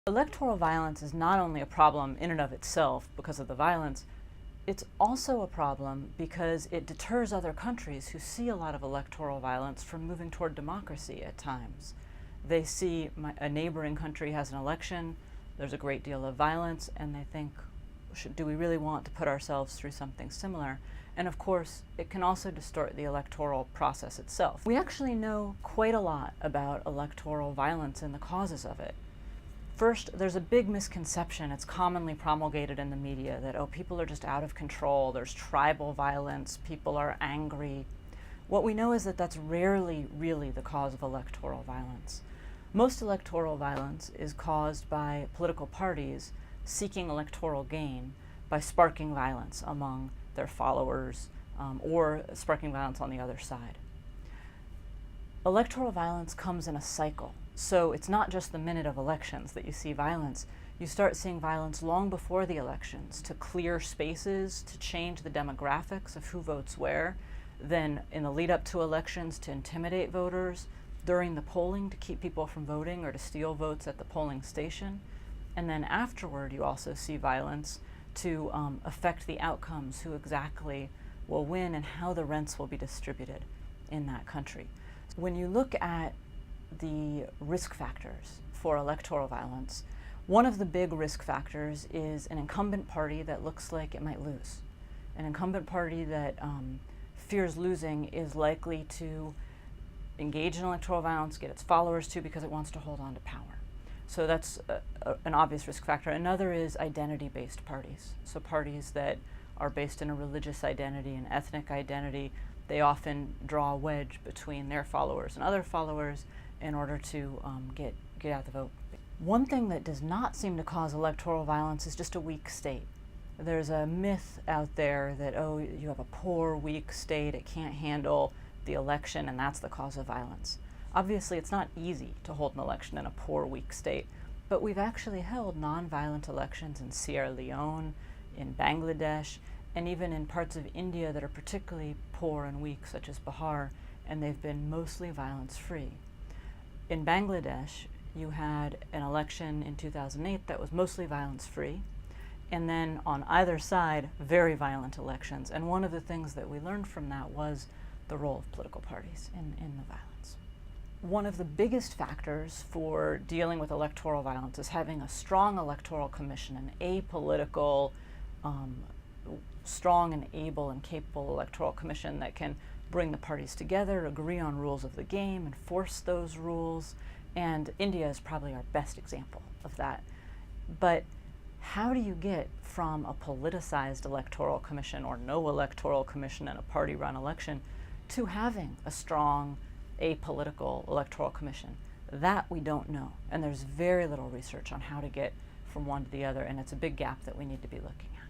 Electoral violence is not only a problem in and of itself because of the violence, it's also a problem because it deters other countries who see a lot of electoral violence from moving toward democracy at times. They see a neighboring country has an election, there's a great deal of violence, and they think, do we really want to put ourselves through something similar? And of course, it can also distort the electoral process itself. We actually know quite a lot about electoral violence and the causes of it. First, there's a big misconception, it's commonly promulgated in the media, that, oh, people are just out of control, there's tribal violence, people are angry. What we know is that that's rarely really the cause of electoral violence. Most electoral violence is caused by political parties seeking electoral gain by sparking violence among their followers or sparking violence on the other side. Electoral violence comes in a cycle. So it's not just the minute of elections that you see violence. You start seeing violence long before the elections to clear spaces, to change the demographics of who votes where, then in the lead up to elections to intimidate voters, during the polling to keep people from voting or to steal votes at the polling station, and then afterward you also see violence to affect the outcomes, who exactly will win and how the rents will be distributed in that country. When you look at the risk factors for electoral violence, one of the big risk factors is an incumbent party that looks like it might lose. An incumbent party that fears losing is likely to engage in electoral violence, get its followers to, because it wants to hold on to power. So that's an obvious risk factor. Another is identity-based parties. So parties that are based in a religious identity and ethnic identity, they often draw a wedge between their followers and other followers in order to get out the vote. One thing that does not seem to cause electoral violence is just a weak state. There's a myth out there that, oh, you have a poor, weak state, it can't handle the election, and that's the cause of violence. Obviously, it's not easy to hold an election in a poor, weak state, but we've actually held nonviolent elections in Sierra Leone, in Bangladesh, and even in parts of India that are particularly poor and weak, such as Bihar, and they've been mostly violence-free. In Bangladesh, you had an election in 2008 that was mostly violence-free, and then on either side, very violent elections. And one of the things that we learned from that was the role of political parties in the violence. One of the biggest factors for dealing with electoral violence is having a strong electoral commission, an apolitical, strong and able and capable electoral commission that can bring the parties together, agree on rules of the game, enforce those rules, and India is probably our best example of that. But how do you get from a politicized electoral commission or no electoral commission in a party-run election to having a strong apolitical electoral commission? That we don't know, and there's very little research on how to get from one to the other, and it's a big gap that we need to be looking at.